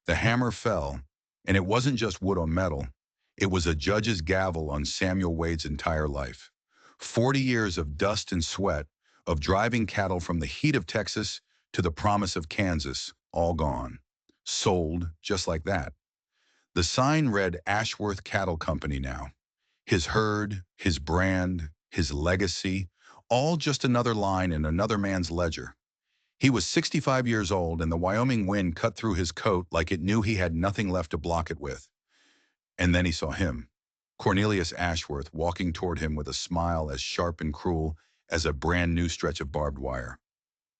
The hammer fell, and it wasn't just wood on metal. It was a judge's gavel on Samuel Wade's entire life. 40 years of dust and sweat, of driving cattle from the heat of Texas to the promise of Kansas, all gone. Sold just like that. The sign read Ashworth Cattle Company now. His herd, his brand, his legacy, all just another line in another man's ledger. He was 65 years old, and the Wyoming wind cut through his coat like it knew he had nothing left to block it with. And then he saw him, Cornelius Ashworth, walking toward him with a smile as sharp and cruel as a brand new stretch of barbed wire.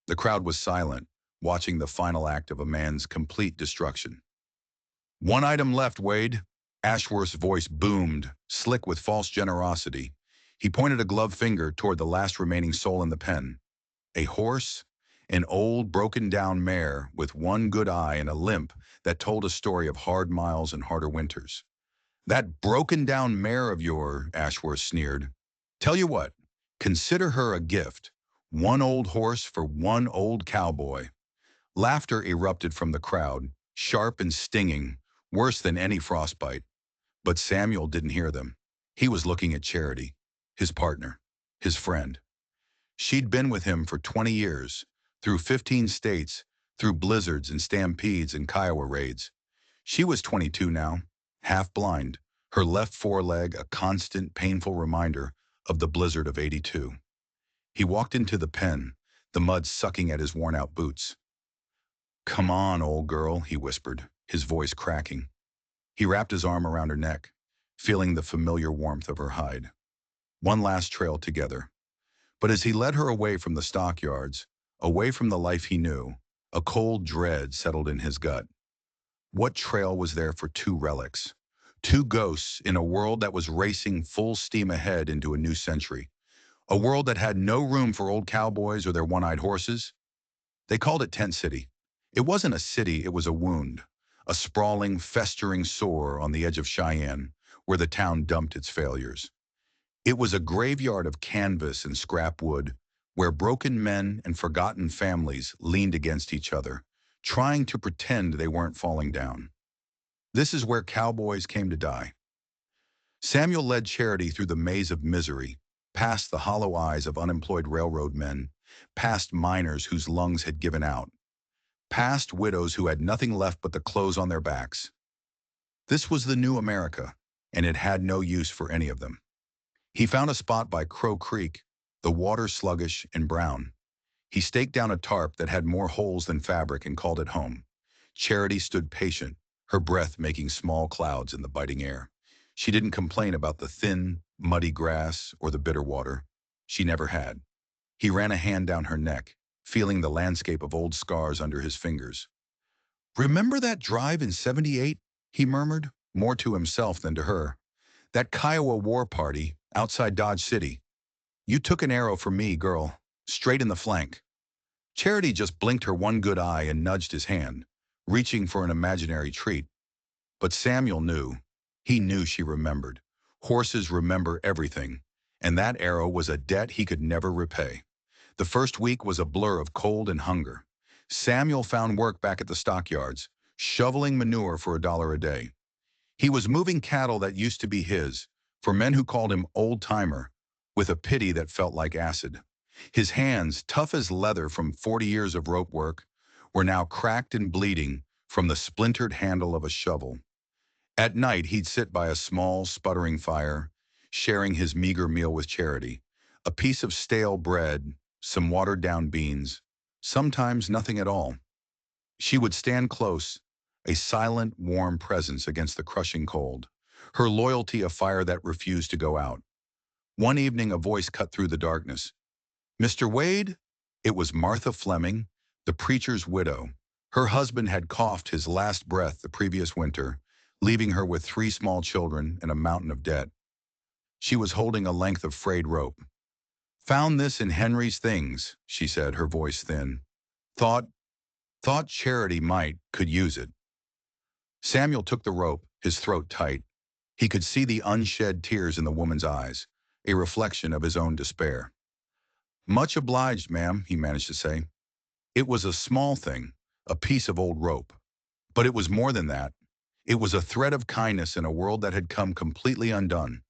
The crowd was silent, watching the final act of a man's complete destruction. One item left, Wade. Ashworth's voice boomed, slick with false generosity. He pointed a gloved finger toward the last remaining soul in the pen. A horse, an old, broken-down mare with one good eye and a limp that told a story of hard miles and harder winters. That broken-down mare of yours, Ashworth sneered. Tell you what, consider her a gift. One old horse for one old cowboy. Laughter erupted from the crowd, sharp and stinging, worse than any frostbite. But Samuel didn't hear them. He was looking at Charity, his partner, his friend. She'd been with him for 20 years, through 15 states, through blizzards and stampedes and Kiowa raids. She was 22 now, half blind, her left foreleg a constant, painful reminder of the blizzard of '82. He walked into the pen, the mud sucking at his worn-out boots. "Come on, old girl," he whispered, his voice cracking. He wrapped his arm around her neck, feeling the familiar warmth of her hide. One last trail together. But as he led her away from the stockyards, away from the life he knew, a cold dread settled in his gut. What trail was there for two relics? Two ghosts in a world that was racing full steam ahead into a new century. A world that had no room for old cowboys or their one-eyed horses. They called it Tent City. It wasn't a city, it was a wound. A sprawling, festering sore on the edge of Cheyenne, where the town dumped its failures. It was a graveyard of canvas and scrap wood, where broken men and forgotten families leaned against each other, trying to pretend they weren't falling down. This is where cowboys came to die. Samuel led Charity through the maze of misery, past the hollow eyes of unemployed railroad men, past miners whose lungs had given out, past widows who had nothing left but the clothes on their backs. This was the new America, and it had no use for any of them. He found a spot by Crow Creek, the water sluggish and brown. He staked down a tarp that had more holes than fabric and called it home. Charity stood patient, her breath making small clouds in the biting air. She didn't complain about the thin, muddy grass or the bitter water. She never had. He ran a hand down her neck, feeling the landscape of old scars under his fingers. "Remember that drive in '78? He murmured, more to himself than to her. "That Kiowa war party outside Dodge City. You took an arrow for me, girl, straight in the flank." Charity just blinked her one good eye and nudged his hand, reaching for an imaginary treat. But Samuel knew. He knew she remembered. Horses remember everything, and that arrow was a debt he could never repay. The first week was a blur of cold and hunger. Samuel found work back at the stockyards, shoveling manure for $1 a day. He was moving cattle that used to be his, for men who called him old-timer, with a pity that felt like acid. His hands, tough as leather from 40 years of rope work, were now cracked and bleeding from the splintered handle of a shovel. At night, he'd sit by a small, sputtering fire, sharing his meager meal with Charity, a piece of stale bread, some watered-down beans, sometimes nothing at all. She would stand close, a silent, warm presence against the crushing cold, her loyalty a fire that refused to go out. One evening, a voice cut through the darkness. "Mr. Wade?" It was Martha Fleming, the preacher's widow. Her husband had coughed his last breath the previous winter, leaving her with 3 small children and a mountain of debt. She was holding a length of frayed rope. "Found this in Henry's things," she said, her voice thin. Thought Charity could use it." Samuel took the rope, his throat tight. He could see the unshed tears in the woman's eyes, a reflection of his own despair. "Much obliged, ma'am," he managed to say. It was a small thing, a piece of old rope. But it was more than that. It was a thread of kindness in a world that had come completely undone.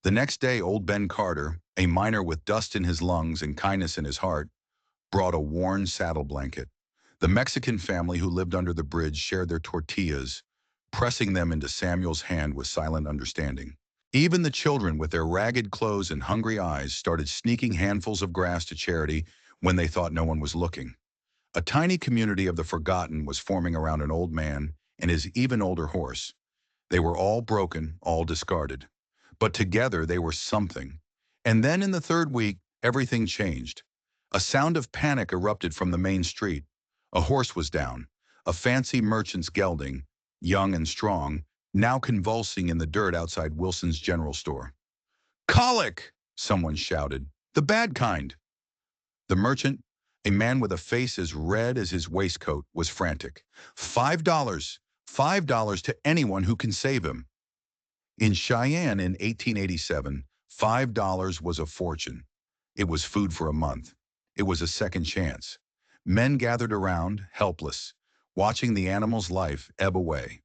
The next day, old Ben Carter, a miner with dust in his lungs and kindness in his heart, brought a worn saddle blanket. The Mexican family who lived under the bridge shared their tortillas, pressing them into Samuel's hand with silent understanding. Even the children, with their ragged clothes and hungry eyes, started sneaking handfuls of grass to Charity when they thought no one was looking. A tiny community of the forgotten was forming around an old man and his even older horse. They were all broken, all discarded. But together they were something. And then in the third week, everything changed. A sound of panic erupted from the main street. A horse was down. A fancy merchant's gelding, young and strong, now convulsing in the dirt outside Wilson's general store. "Colic!" someone shouted. "The bad kind." The merchant, a man with a face as red as his waistcoat, was frantic. $5, $5 to anyone who can save him." In Cheyenne in 1887, $5 was a fortune. It was food for a month. It was a second chance. Men gathered around, helpless, watching the animal's life ebb away.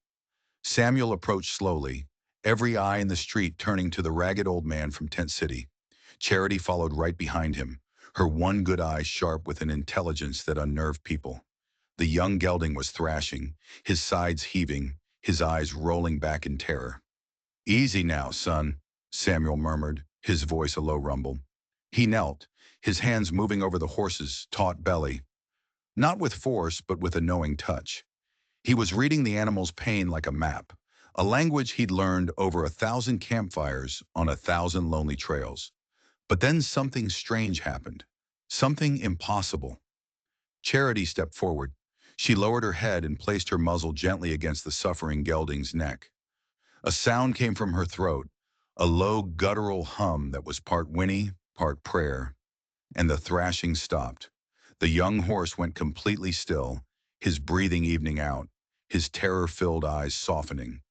Samuel approached slowly, every eye in the street turning to the ragged old man from Tent City. Charity followed right behind him, her one good eye sharp with an intelligence that unnerved people. The young gelding was thrashing, his sides heaving, his eyes rolling back in terror. "Easy now, son," Samuel murmured, his voice a low rumble. He knelt, his hands moving over the horse's taut belly, not with force but with a knowing touch. He was reading the animal's pain like a map, a language he'd learned over 1,000 campfires on 1,000 lonely trails. But then something strange happened, something impossible. Charity stepped forward. She lowered her head and placed her muzzle gently against the suffering gelding's neck. A sound came from her throat, a low guttural hum that was part whinny, part prayer, and the thrashing stopped. The young horse went completely still, his breathing evening out, his terror-filled eyes softening.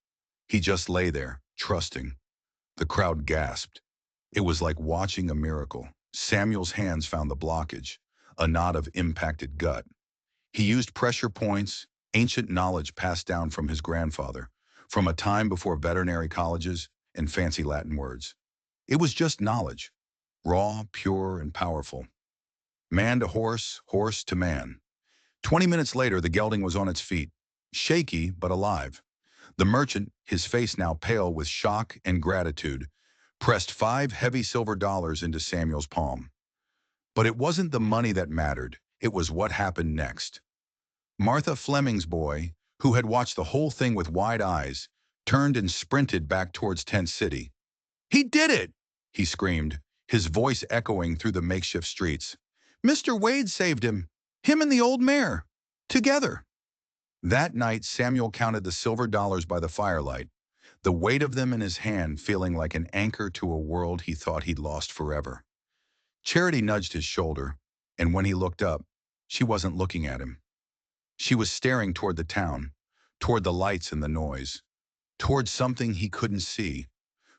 He just lay there, trusting. The crowd gasped. It was like watching a miracle. Samuel's hands found the blockage, a knot of impacted gut. He used pressure points, ancient knowledge passed down from his grandfather, from a time before veterinary colleges and fancy Latin words. It was just knowledge, raw, pure, and powerful. Man to horse, horse to man. 20 minutes later, the gelding was on its feet, shaky but alive. The merchant, his face now pale with shock and gratitude, pressed 5 heavy silver dollars into Samuel's palm. But it wasn't the money that mattered. It was what happened next. Martha Fleming's boy, who had watched the whole thing with wide eyes, turned and sprinted back towards Tent City. "He did it!" he screamed, his voice echoing through the makeshift streets. "Mr. Wade saved him. Him and the old mare. Together." That night, Samuel counted the silver dollars by the firelight, the weight of them in his hand feeling like an anchor to a world he thought he'd lost forever. Charity nudged his shoulder, and when he looked up, she wasn't looking at him. She was staring toward the town, toward the lights and the noise, toward something he couldn't see.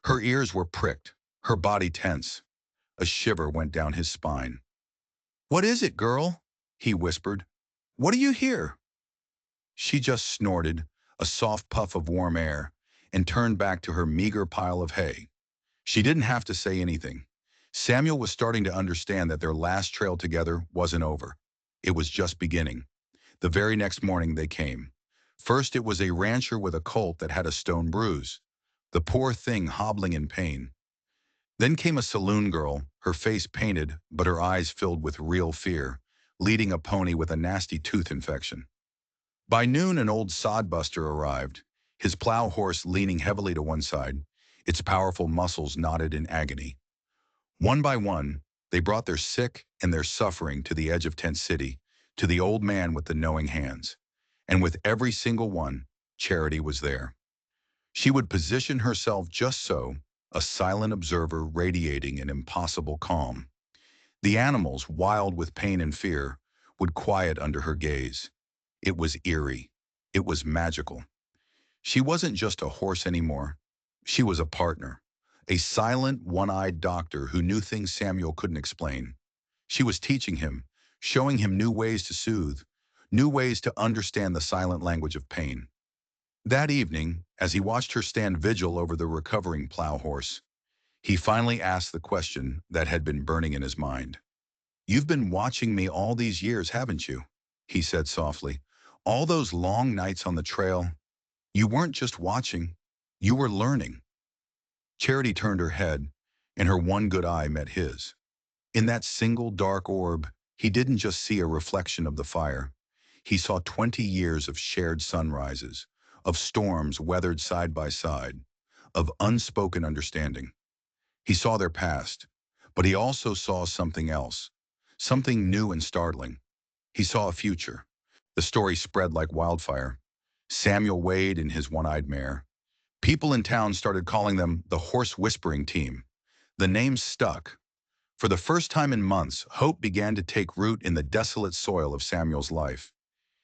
Her ears were pricked, her body tense. A shiver went down his spine. "What is it, girl?" he whispered. "What do you hear?" She just snorted, a soft puff of warm air, and turned back to her meager pile of hay. She didn't have to say anything. Samuel was starting to understand that their last trail together wasn't over. It was just beginning. The very next morning they came. First it was a rancher with a colt that had a stone bruise, the poor thing hobbling in pain. Then came a saloon girl, her face painted but her eyes filled with real fear, leading a pony with a nasty tooth infection. By noon an old sodbuster arrived, his plow horse leaning heavily to one side, its powerful muscles knotted in agony. One by one, they brought their sick and their suffering to the edge of Tent City, to the old man with the knowing hands. And with every single one, Charity was there. She would position herself just so, a silent observer radiating an impossible calm. The animals, wild with pain and fear, would quiet under her gaze. It was eerie. It was magical. She wasn't just a horse anymore. She was a partner, a silent, one-eyed doctor who knew things Samuel couldn't explain. She was teaching him, showing him new ways to soothe, new ways to understand the silent language of pain. That evening, as he watched her stand vigil over the recovering plow horse, he finally asked the question that had been burning in his mind. "You've been watching me all these years, haven't you?" he said softly. "All those long nights on the trail. You weren't just watching, you were learning." Charity turned her head, and her one good eye met his. In that single dark orb, he didn't just see a reflection of the fire. He saw 20 years of shared sunrises, of storms weathered side by side, of unspoken understanding. He saw their past, but he also saw something else, something new and startling. He saw a future. The story spread like wildfire. Samuel Wade and his one-eyed mare. People in town started calling them the Horse Whispering Team. The name stuck. For the first time in months, hope began to take root in the desolate soil of Samuel's life.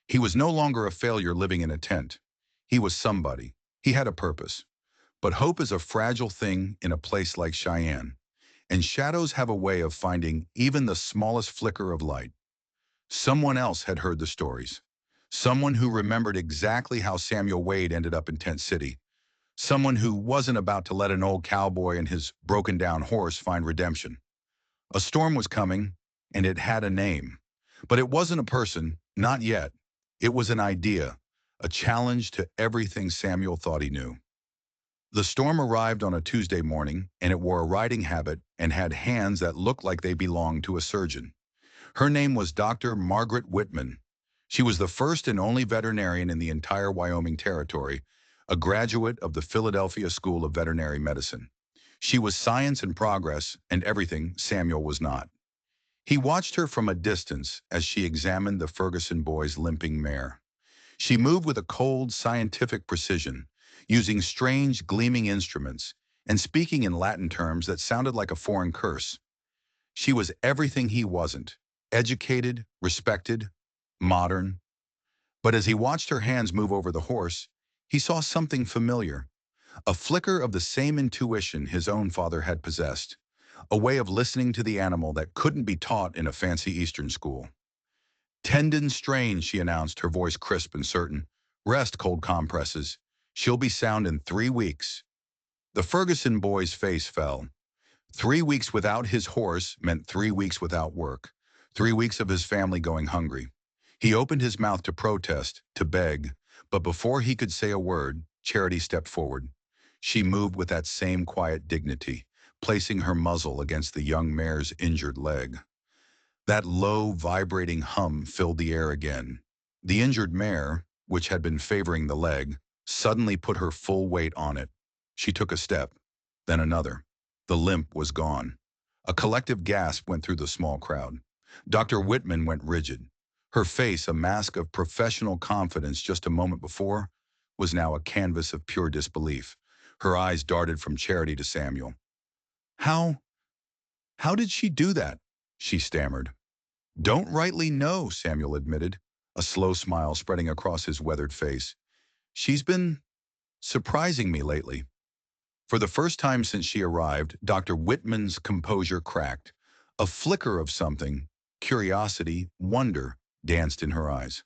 He was no longer a failure living in a tent. He was somebody. He had a purpose. But hope is a fragile thing in a place like Cheyenne, and shadows have a way of finding even the smallest flicker of light. Someone else had heard the stories. Someone who remembered exactly how Samuel Wade ended up in Tent City. Someone who wasn't about to let an old cowboy and his broken-down horse find redemption. A storm was coming, and it had a name. But it wasn't a person, not yet. It was an idea, a challenge to everything Samuel thought he knew. The storm arrived on a Tuesday morning, and it wore a riding habit and had hands that looked like they belonged to a surgeon. Her name was Dr. Margaret Whitman. She was the first and only veterinarian in the entire Wyoming Territory, a graduate of the Philadelphia School of Veterinary Medicine. She was science and progress and everything Samuel was not. He watched her from a distance as she examined the Ferguson boy's limping mare. She moved with a cold, scientific precision, using strange, gleaming instruments and speaking in Latin terms that sounded like a foreign curse. She was everything he wasn't: educated, respected, modern. But as he watched her hands move over the horse, he saw something familiar, a flicker of the same intuition his own father had possessed, a way of listening to the animal that couldn't be taught in a fancy Eastern school. "Tendon strain," she announced, her voice crisp and certain. "Rest, cold compresses. She'll be sound in 3 weeks." The Ferguson boy's face fell. 3 weeks without his horse meant 3 weeks without work. 3 weeks of his family going hungry. He opened his mouth to protest, to beg, but before he could say a word, Charity stepped forward. She moved with that same quiet dignity, placing her muzzle against the young mare's injured leg. That low, vibrating hum filled the air again. The injured mare, which had been favoring the leg, suddenly put her full weight on it. She took a step, then another. The limp was gone. A collective gasp went through the small crowd. Dr. Whitman went rigid. Her face, a mask of professional confidence just a moment before, was now a canvas of pure disbelief. Her eyes darted from Charity to Samuel. How, how did she do that?" she stammered. "Don't rightly know," Samuel admitted, a slow smile spreading across his weathered face. "She's been surprising me lately." For the first time since she arrived, Dr. Whitman's composure cracked. A flicker of something, curiosity, wonder, danced in her eyes.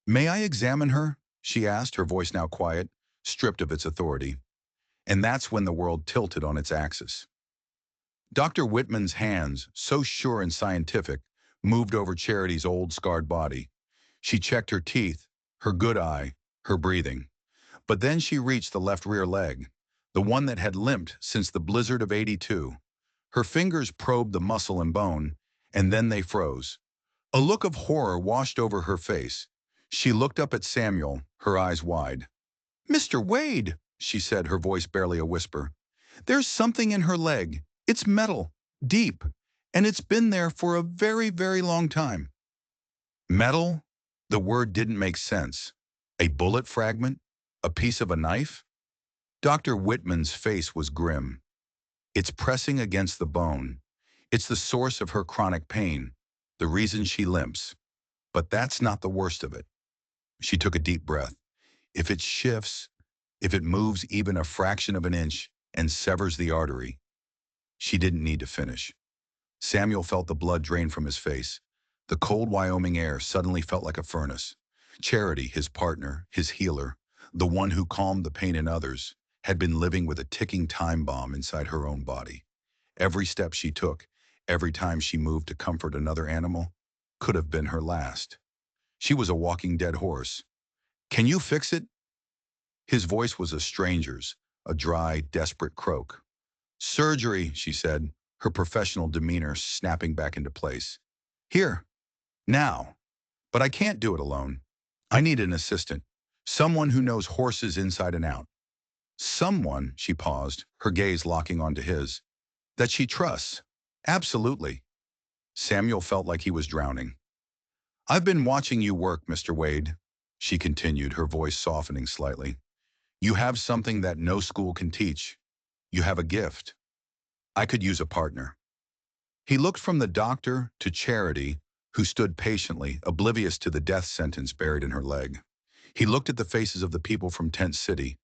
"May I examine her?" she asked, her voice now quiet, stripped of its authority. And that's when the world tilted on its axis. Dr. Whitman's hands, so sure and scientific, moved over Charity's old, scarred body. She checked her teeth, her good eye, her breathing. But then she reached the left rear leg, the one that had limped since the blizzard of '82. Her fingers probed the muscle and bone, and then they froze. A look of horror washed over her face. She looked up at Samuel, her eyes wide. "Mr. Wade," she said, her voice barely a whisper. "There's something in her leg. It's metal, deep, and it's been there for a very, very long time." Metal? The word didn't make sense. A bullet fragment? A piece of a knife? Dr. Whitman's face was grim. "It's pressing against the bone. It's the source of her chronic pain, the reason she limps. But that's not the worst of it." She took a deep breath. "If it shifts, if it moves even a fraction of an inch and severs the artery." She didn't need to finish. Samuel felt the blood drain from his face. The cold Wyoming air suddenly felt like a furnace. Charity, his partner, his healer, the one who calmed the pain in others, had been living with a ticking time bomb inside her own body. Every step she took, every time she moved to comfort another animal, could have been her last. She was a walking dead horse. "Can you fix it?" His voice was a stranger's, a dry, desperate croak. "Surgery," she said, her professional demeanor snapping back into place. "Here, now. But I can't do it alone. I need an assistant, someone who knows horses inside and out. Someone," she paused, her gaze locking onto his, "that she trusts." "Absolutely." Samuel felt like he was drowning. "I've been watching you work, Mr. Wade," she continued, her voice softening slightly. "You have something that no school can teach. You have a gift. I could use a partner." He looked from the doctor to Charity, who stood patiently, oblivious to the death sentence buried in her leg. He looked at the faces of the people from Tent City,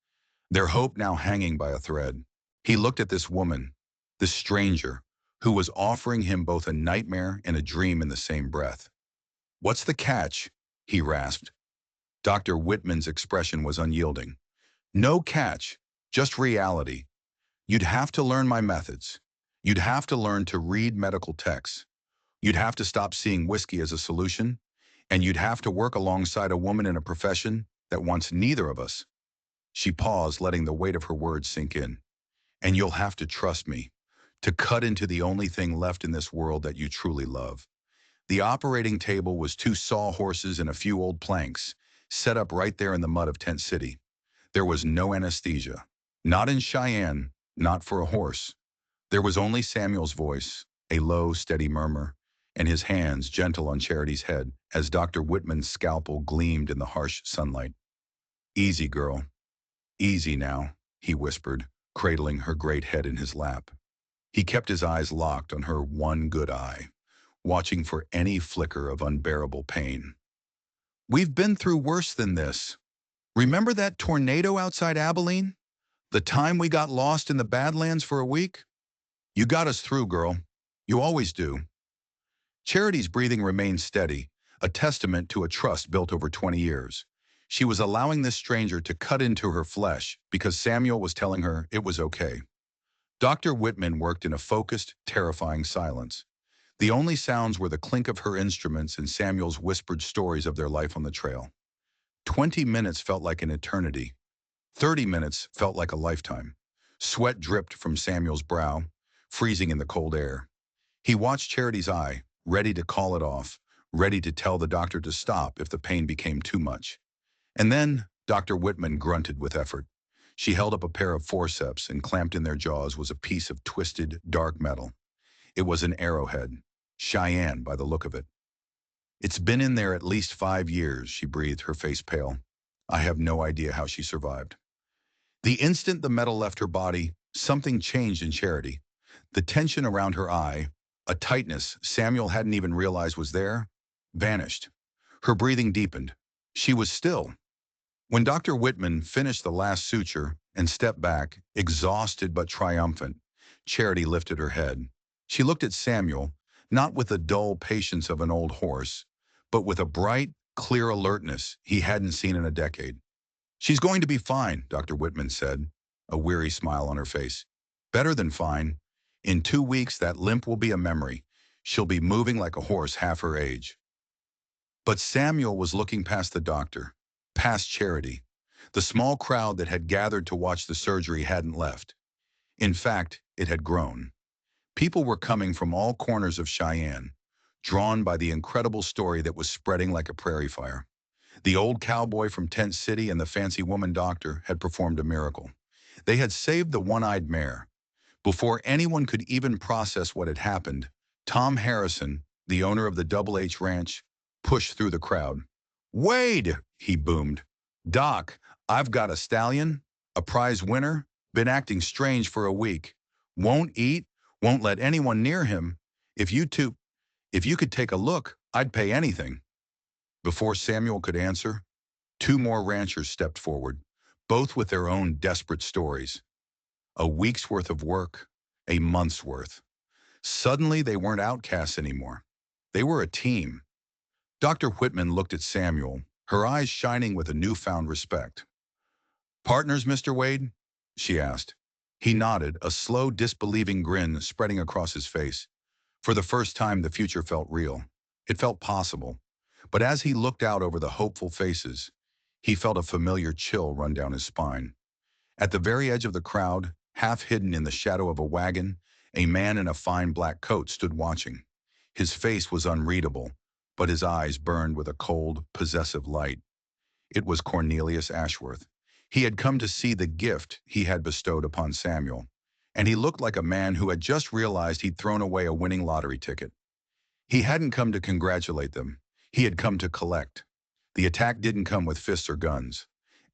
their hope now hanging by a thread. He looked at this woman, this stranger, who was offering him both a nightmare and a dream in the same breath. "What's the catch?" he rasped. Dr. Whitman's expression was unyielding. "No catch, just reality. You'd have to learn my methods. You'd have to learn to read medical texts. You'd have to stop seeing whiskey as a solution, and you'd have to work alongside a woman in a profession that wants neither of us." She paused, letting the weight of her words sink in. "And you'll have to trust me, to cut into the only thing left in this world that you truly love." The operating table was two sawhorses and a few old planks, set up right there in the mud of Tent City. There was no anesthesia. Not in Cheyenne, not for a horse. There was only Samuel's voice, a low, steady murmur, and his hands gentle on Charity's head as Dr. Whitman's scalpel gleamed in the harsh sunlight. "Easy, girl. Easy now," he whispered, cradling her great head in his lap. He kept his eyes locked on her one good eye, watching for any flicker of unbearable pain. "We've been through worse than this. Remember that tornado outside Abilene? The time we got lost in the Badlands for a week? You got us through, girl. You always do." Charity's breathing remained steady, a testament to a trust built over 20 years. She was allowing this stranger to cut into her flesh because Samuel was telling her it was okay. Dr. Whitman worked in a focused, terrifying silence. The only sounds were the clink of her instruments and Samuel's whispered stories of their life on the trail. 20 minutes felt like an eternity. 30 minutes felt like a lifetime. Sweat dripped from Samuel's brow, freezing in the cold air. He watched Charity's eye, ready to call it off, ready to tell the doctor to stop if the pain became too much. And then Dr. Whitman grunted with effort. She held up a pair of forceps, and clamped in their jaws was a piece of twisted, dark metal. It was an arrowhead, Cheyenne by the look of it. "It's been in there at least 5 years," she breathed, her face pale. "I have no idea how she survived." The instant the metal left her body, something changed in Charity. The tension around her eye, a tightness Samuel hadn't even realized was there, vanished. Her breathing deepened. She was still. When Dr. Whitman finished the last suture and stepped back, exhausted but triumphant, Charity lifted her head. She looked at Samuel, not with the dull patience of an old horse, but with a bright, clear alertness he hadn't seen in a decade. "She's going to be fine," Dr. Whitman said, a weary smile on her face. "Better than fine. In 2 weeks, that limp will be a memory. She'll be moving like a horse half her age." But Samuel was looking past the doctor, past Charity. The small crowd that had gathered to watch the surgery hadn't left. In fact, it had grown. People were coming from all corners of Cheyenne, drawn by the incredible story that was spreading like a prairie fire. The old cowboy from Tent City and the fancy woman doctor had performed a miracle. They had saved the one-eyed mare. Before anyone could even process what had happened, Tom Harrison, the owner of the Double H Ranch, pushed through the crowd. "Wade!" he boomed. "Doc, I've got a stallion, a prize winner, been acting strange for a week. Won't eat, won't let anyone near him. If you two, if you could take a look, I'd pay anything." Before Samuel could answer, two more ranchers stepped forward, both with their own desperate stories. A week's worth of work, a month's worth. Suddenly, they weren't outcasts anymore. They were a team, Dr. Whitman looked at Samuel, her eyes shining with a newfound respect. "Partners, Mr. Wade?" she asked. He nodded, a slow, disbelieving grin spreading across his face. For the first time, the future felt real. It felt possible. But as he looked out over the hopeful faces, he felt a familiar chill run down his spine. At the very edge of the crowd, half hidden in the shadow of a wagon, a man in a fine black coat stood watching. His face was unreadable, but his eyes burned with a cold, possessive light. It was Cornelius Ashworth. He had come to see the gift he had bestowed upon Samuel, and he looked like a man who had just realized he'd thrown away a winning lottery ticket. He hadn't come to congratulate them. He had come to collect. The attack didn't come with fists or guns.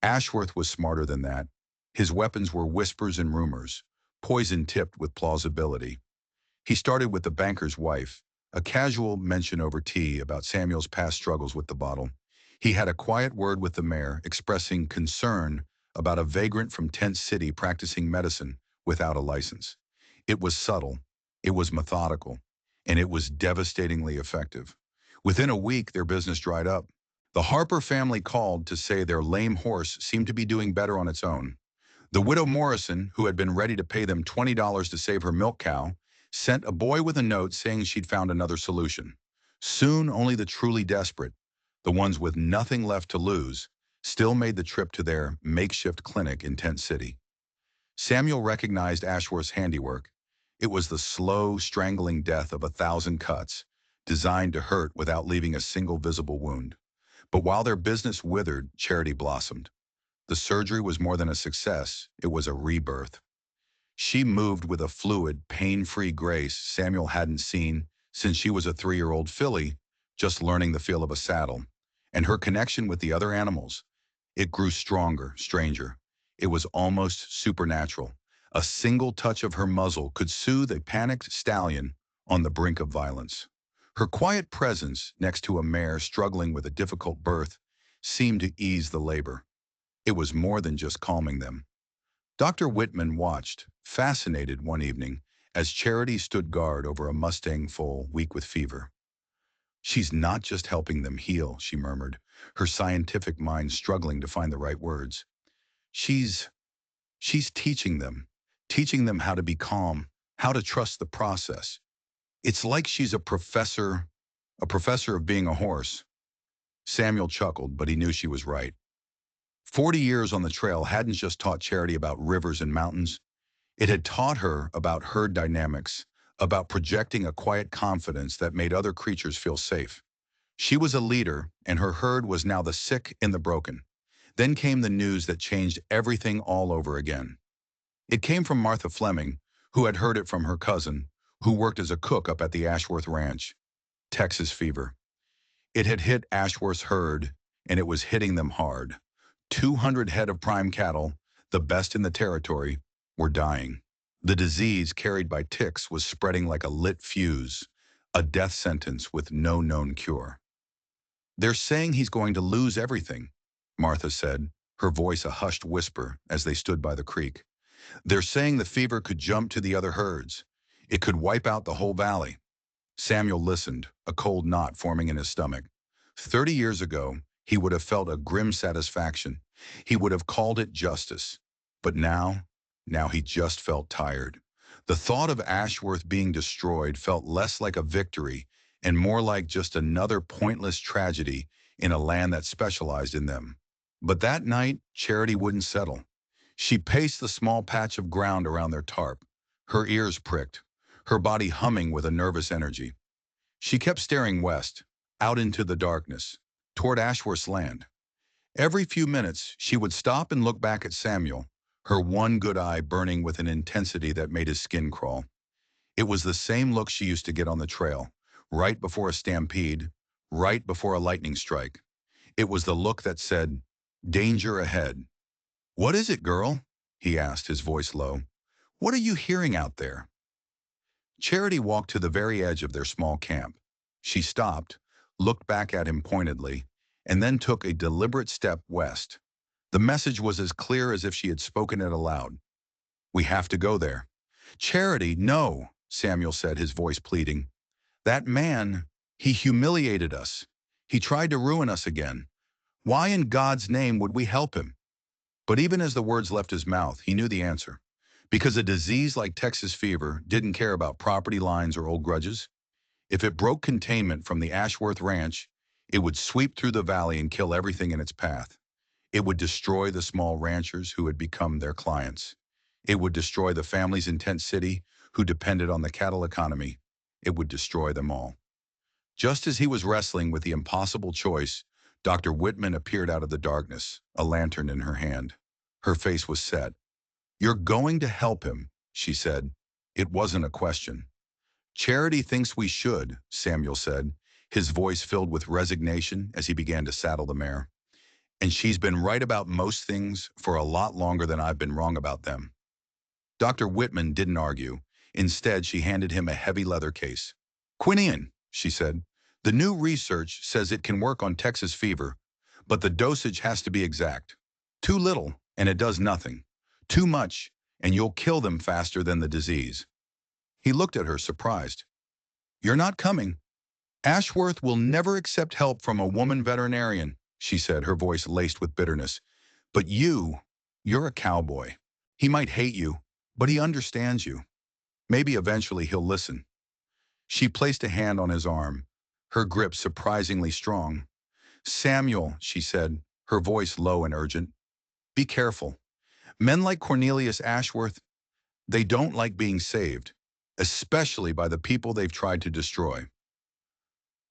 Ashworth was smarter than that. His weapons were whispers and rumors, poison tipped with plausibility. He started with the banker's wife, a casual mention over tea about Samuel's past struggles with the bottle. He had a quiet word with the mayor, expressing concern about a vagrant from Tent City practicing medicine without a license. It was subtle, it was methodical, and it was devastatingly effective. Within a week, their business dried up. The Harper family called to say their lame horse seemed to be doing better on its own. The widow Morrison, who had been ready to pay them $20 to save her milk cow, sent a boy with a note saying she'd found another solution. Soon, only the truly desperate, the ones with nothing left to lose, still made the trip to their makeshift clinic in Tent City. Samuel recognized Ashworth's handiwork. It was the slow, strangling death of 1,000 cuts, designed to hurt without leaving a single visible wound. But while their business withered, charity blossomed. The surgery was more than a success, it was a rebirth. She moved with a fluid, pain-free grace Samuel hadn't seen since she was a 3-year-old filly, just learning the feel of a saddle. And her connection with the other animals, it grew stronger, stranger. It was almost supernatural. A single touch of her muzzle could soothe a panicked stallion on the brink of violence. Her quiet presence next to a mare struggling with a difficult birth seemed to ease the labor. It was more than just calming them. Dr. Whitman watched, fascinated one evening, as Charity stood guard over a Mustang foal weak with fever. "She's not just helping them heal," she murmured, her scientific mind struggling to find the right words. She's, she's teaching them how to be calm, how to trust the process. It's like she's a professor of being a horse." Samuel chuckled, but he knew she was right. 40 years on the trail hadn't just taught Charity about rivers and mountains. It had taught her about herd dynamics, about projecting a quiet confidence that made other creatures feel safe. She was a leader, and her herd was now the sick and the broken. Then came the news that changed everything all over again. It came from Martha Fleming, who had heard it from her cousin, who worked as a cook up at the Ashworth Ranch. Texas fever. It had hit Ashworth's herd, and it was hitting them hard. 200 head of prime cattle, the best in the territory, were dying. The disease carried by ticks was spreading like a lit fuse, a death sentence with no known cure. "They're saying he's going to lose everything," Martha said, her voice a hushed whisper as they stood by the creek. "They're saying the fever could jump to the other herds. It could wipe out the whole valley." Samuel listened, a cold knot forming in his stomach. 30 years ago, he would have felt a grim satisfaction. He would have called it justice. But now he just felt tired. The thought of Ashworth being destroyed felt less like a victory and more like just another pointless tragedy in a land that specialized in them. But that night, Charity wouldn't settle. She paced the small patch of ground around their tarp, her ears pricked, her body humming with a nervous energy. She kept staring west, out into the darkness, toward Ashworth's land. Every few minutes, she would stop and look back at Samuel, her one good eye burning with an intensity that made his skin crawl. It was the same look she used to get on the trail, right before a stampede, right before a lightning strike. It was the look that said, "Danger ahead." "What is it, girl?" he asked, his voice low. "What are you hearing out there?" Charity walked to the very edge of their small camp. She stopped, looked back at him pointedly, and then took a deliberate step west. The message was as clear as if she had spoken it aloud. "We have to go there." "Charity, no," Samuel said, his voice pleading. "That man, he humiliated us. He tried to ruin us again. Why in God's name would we help him? But even as the words left his mouth, he knew the answer. Because a disease like Texas fever didn't care about property lines or old grudges. If it broke containment from the Ashworth Ranch, it would sweep through the valley and kill everything in its path. It would destroy the small ranchers who had become their clients. It would destroy the families in Tent City who depended on the cattle economy. It would destroy them all. Just as he was wrestling with the impossible choice, Dr. Whitman appeared out of the darkness, a lantern in her hand. Her face was set. "You're going to help him," she said. It wasn't a question. "Charity thinks we should," Samuel said, his voice filled with resignation as he began to saddle the mare. "And she's been right about most things for a lot longer than I've been wrong about them." Dr. Whitman didn't argue. Instead, she handed him a heavy leather case. "Quinine," she said. "The new research says it can work on Texas fever, but the dosage has to be exact. Too little, and it does nothing. Too much, and you'll kill them faster than the disease." He looked at her, surprised. "You're not coming." "Ashworth will never accept help from a woman veterinarian," she said, her voice laced with bitterness. "But you're a cowboy. He might hate you, but he understands you. Maybe eventually he'll listen." She placed a hand on his arm, her grip surprisingly strong. "Samuel," she said, her voice low and urgent, "be careful. Men like Cornelius Ashworth, they don't like being saved, especially by the people they've tried to destroy."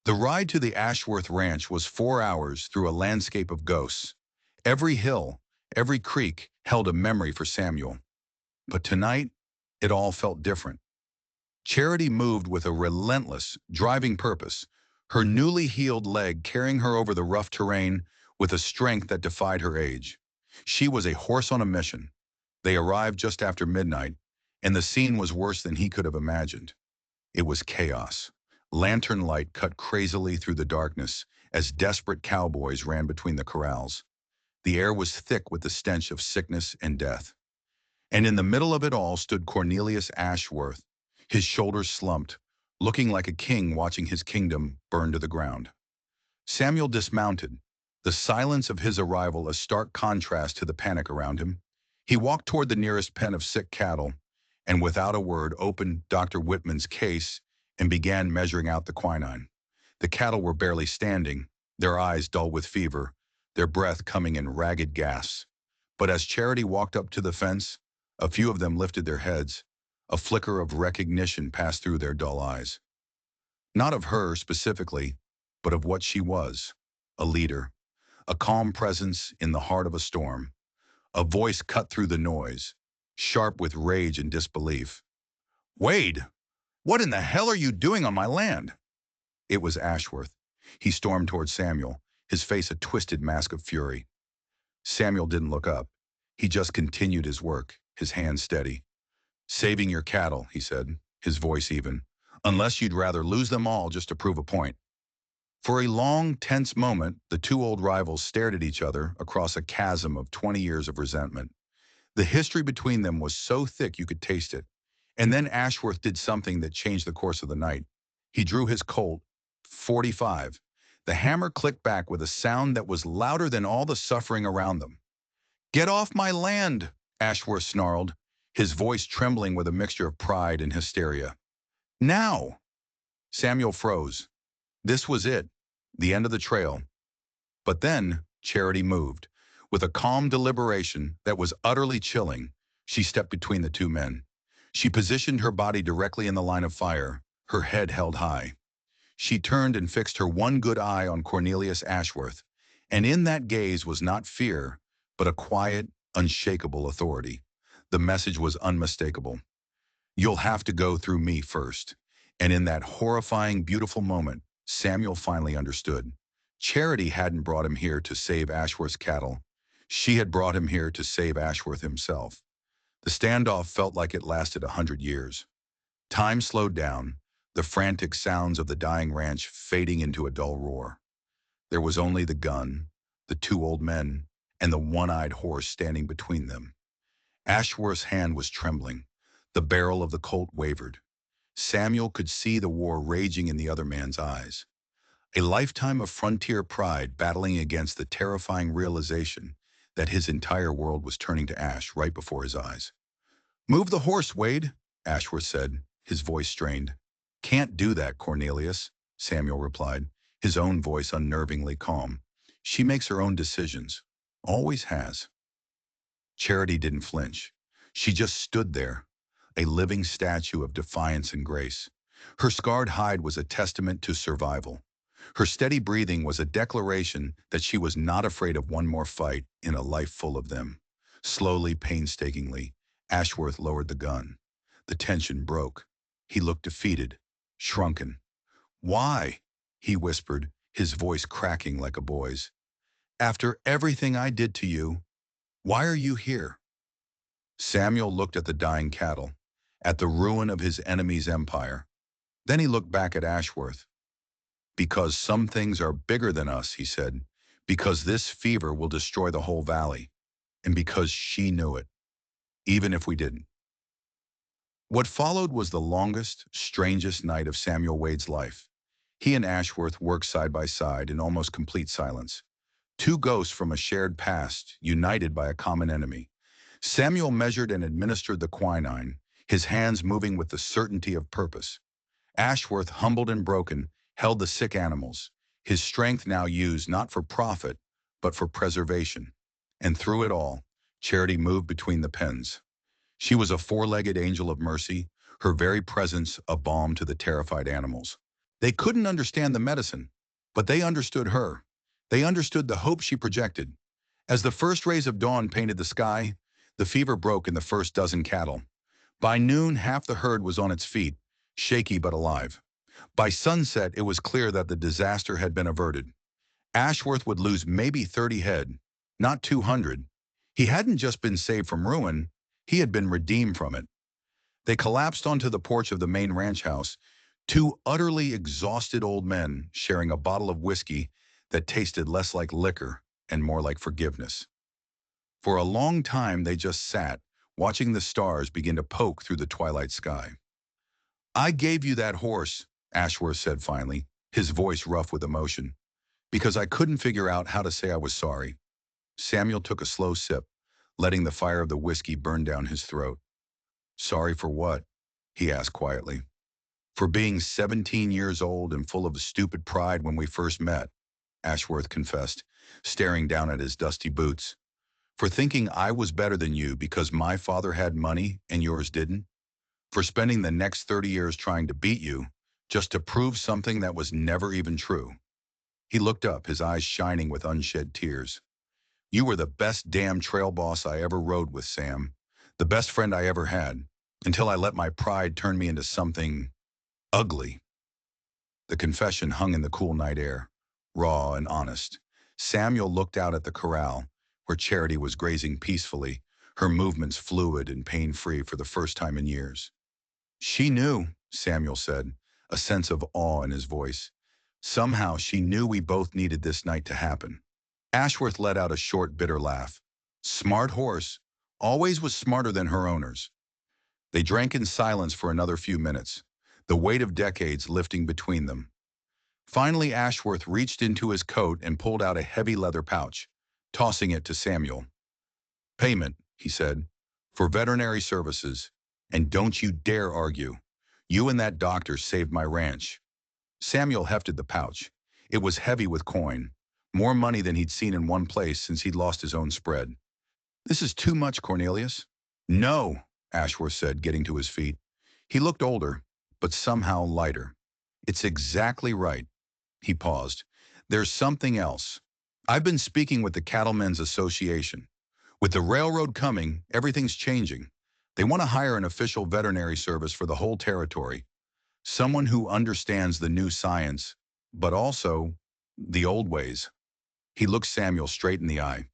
The ride to the Ashworth Ranch was 4 hours through a landscape of ghosts. Every hill, every creek held a memory for Samuel. But tonight, it all felt different. Charity moved with a relentless, driving purpose, her newly healed leg carrying her over the rough terrain with a strength that defied her age. She was a horse on a mission. They arrived just after midnight, and the scene was worse than he could have imagined. It was chaos. Lantern light cut crazily through the darkness as desperate cowboys ran between the corrals. The air was thick with the stench of sickness and death. And in the middle of it all stood Cornelius Ashworth, his shoulders slumped, looking like a king watching his kingdom burn to the ground. Samuel dismounted, the silence of his arrival a stark contrast to the panic around him. He walked toward the nearest pen of sick cattle, and without a word opened Dr. Whitman's case and began measuring out the quinine. The cattle were barely standing, their eyes dull with fever, their breath coming in ragged gasps. But as Charity walked up to the fence, a few of them lifted their heads. A flicker of recognition passed through their dull eyes. Not of her specifically, but of what she was. A leader, a calm presence in the heart of a storm, a voice cut through the noise, sharp with rage and disbelief. "Wade, what in the hell are you doing on my land?" It was Ashworth. He stormed toward Samuel, his face a twisted mask of fury. Samuel didn't look up. He just continued his work, his hands steady. "Saving your cattle," he said, his voice even, "unless you'd rather lose them all just to prove a point." For a long, tense moment, the two old rivals stared at each other across a chasm of 20 years of resentment. The history between them was so thick you could taste it. And then Ashworth did something that changed the course of the night. He drew his Colt, .45. The hammer clicked back with a sound that was louder than all the suffering around them. "Get off my land," Ashworth snarled, his voice trembling with a mixture of pride and hysteria. "Now!" Samuel froze. This was it, the end of the trail. But then Charity moved. With a calm deliberation that was utterly chilling, she stepped between the two men. She positioned her body directly in the line of fire, her head held high. She turned and fixed her one good eye on Cornelius Ashworth, and in that gaze was not fear, but a quiet, unshakable authority. The message was unmistakable. "You'll have to go through me first." And in that horrifying, beautiful moment, Samuel finally understood. Charity hadn't brought him here to save Ashworth's cattle. She had brought him here to save Ashworth himself. The standoff felt like it lasted 100 years. Time slowed down, the frantic sounds of the dying ranch fading into a dull roar. There was only the gun, the two old men, and the one-eyed horse standing between them. Ashworth's hand was trembling. The barrel of the Colt wavered. Samuel could see the war raging in the other man's eyes. A lifetime of frontier pride battling against the terrifying realization that his entire world was turning to ash right before his eyes. "Move the horse, Wade," Ashworth said, his voice strained. "Can't do that, Cornelius," Samuel replied, his own voice unnervingly calm. "She makes her own decisions. Always has." Charity didn't flinch. She just stood there, a living statue of defiance and grace. Her scarred hide was a testament to survival. Her steady breathing was a declaration that she was not afraid of one more fight in a life full of them. Slowly, painstakingly, Ashworth lowered the gun. The tension broke. He looked defeated, shrunken. "Why?" he whispered, his voice cracking like a boy's. "After everything I did to you, why are you here?" Samuel looked at the dying cattle, at the ruin of his enemy's empire. Then he looked back at Ashworth. "Because some things are bigger than us," he said. "Because this fever will destroy the whole valley. And because she knew it, even if we didn't." What followed was the longest, strangest night of Samuel Wade's life. He and Ashworth worked side by side in almost complete silence. Two ghosts from a shared past, united by a common enemy. Samuel measured and administered the quinine, his hands moving with the certainty of purpose. Ashworth, humbled and broken, held the sick animals, his strength now used not for profit, but for preservation. And through it all, Charity moved between the pens. She was a four-legged angel of mercy, her very presence a balm to the terrified animals. They couldn't understand the medicine, but they understood her. They understood the hope she projected. As the first rays of dawn painted the sky, the fever broke in the first dozen cattle. By noon, half the herd was on its feet, shaky but alive. By sunset, it was clear that the disaster had been averted. Ashworth would lose maybe 30 head, not 200. He hadn't just been saved from ruin, he had been redeemed from it. They collapsed onto the porch of the main ranch house, two utterly exhausted old men sharing a bottle of whiskey that tasted less like liquor and more like forgiveness. For a long time, they just sat, watching the stars begin to poke through the twilight sky. "I gave you that horse," Ashworth said finally, his voice rough with emotion, "because I couldn't figure out how to say I was sorry." Samuel took a slow sip, letting the fire of the whiskey burn down his throat. "Sorry for what?" he asked quietly. "For being 17 years old and full of stupid pride when we first met," Ashworth confessed, staring down at his dusty boots. "For thinking I was better than you because my father had money and yours didn't. For spending the next 30 years trying to beat you, just to prove something that was never even true." He looked up, his eyes shining with unshed tears. "You were the best damn trail boss I ever rode with, Sam. The best friend I ever had, until I let my pride turn me into something ugly." The confession hung in the cool night air, raw and honest. Samuel looked out at the corral, where Charity was grazing peacefully, her movements fluid and pain-free for the first time in years. "She knew," Samuel said, a sense of awe in his voice. "Somehow she knew we both needed this night to happen." Ashworth let out a short, bitter laugh. "Smart horse. Always was smarter than her owners." They drank in silence for another few minutes, the weight of decades lifting between them. Finally, Ashworth reached into his coat and pulled out a heavy leather pouch, tossing it to Samuel. "Payment," he said, "for veterinary services. And don't you dare argue. You and that doctor saved my ranch." Samuel hefted the pouch. It was heavy with coin, more money than he'd seen in one place since he'd lost his own spread. "This is too much, Cornelius." "No," Ashworth said, getting to his feet. He looked older, but somehow lighter. "It's exactly right." He paused. "There's something else. I've been speaking with the Cattlemen's Association. With the railroad coming, everything's changing. They want to hire an official veterinary service for the whole territory. Someone who understands the new science, but also the old ways." He looked Samuel straight in the eye.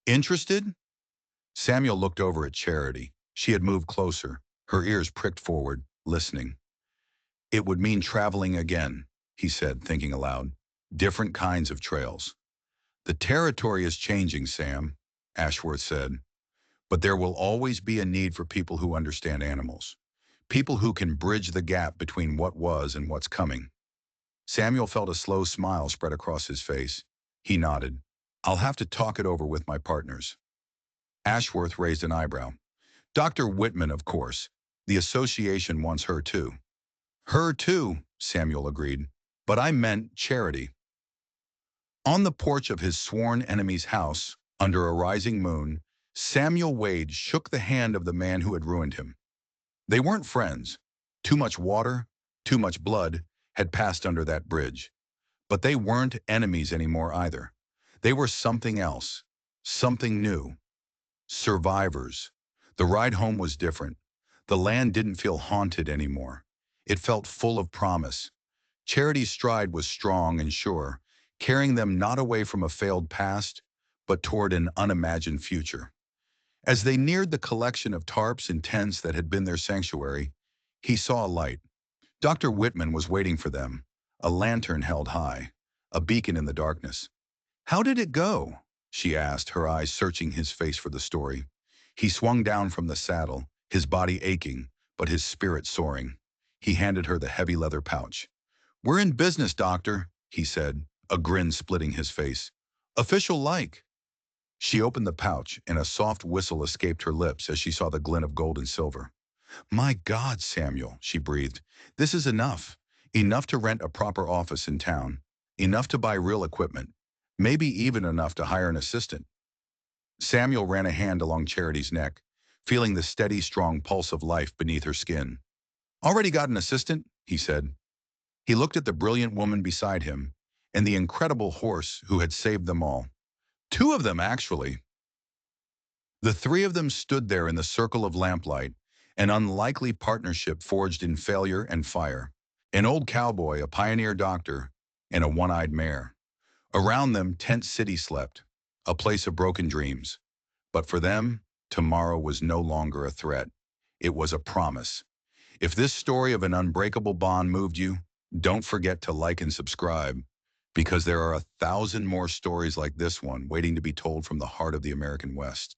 "Interested?" Samuel looked over at Charity. She had moved closer, her ears pricked forward, listening. "It would mean traveling again," he said, thinking aloud. "Different kinds of trails." "The territory is changing, Sam," Ashworth said. "But there will always be a need for people who understand animals. People who can bridge the gap between what was and what's coming." Samuel felt a slow smile spread across his face. He nodded. I'll have to talk it over with my partners. Ashworth raised an eyebrow. Dr. Whitman, of course. The association wants her too. Her too, Samuel agreed. But I meant Charity. On the porch of his sworn enemy's house, under a rising moon, Samuel Wade shook the hand of the man who had ruined him. They weren't friends. Too much water, too much blood had passed under that bridge. But they weren't enemies anymore either. They were something else, something new. Survivors. The ride home was different. The land didn't feel haunted anymore. It felt full of promise. Charity's stride was strong and sure, carrying them not away from a failed past, but toward an unimagined future. As they neared the collection of tarps and tents that had been their sanctuary, he saw a light. Dr. Whitman was waiting for them, a lantern held high, a beacon in the darkness. How did it go? She asked, her eyes searching his face for the story. He swung down from the saddle, his body aching, but his spirit soaring. He handed her the heavy leather pouch. We're in business, doctor, he said, a grin splitting his face. Official like. She opened the pouch, and a soft whistle escaped her lips as she saw the glint of gold and silver. My God, Samuel, she breathed. This is enough. Enough to rent a proper office in town. Enough to buy real equipment. Maybe even enough to hire an assistant. Samuel ran a hand along Charity's neck, feeling the steady, strong pulse of life beneath her skin. Already got an assistant, he said. He looked at the brilliant woman beside him and the incredible horse who had saved them all. Two of them, actually. The three of them stood there in the circle of lamplight, an unlikely partnership forged in failure and fire. An old cowboy, a pioneer doctor, and a one-eyed mare. Around them, Tent City slept, a place of broken dreams. But for them, tomorrow was no longer a threat. It was a promise. If this story of an unbreakable bond moved you, don't forget to like and subscribe, because there are 1,000 more stories like this one waiting to be told from the heart of the American West.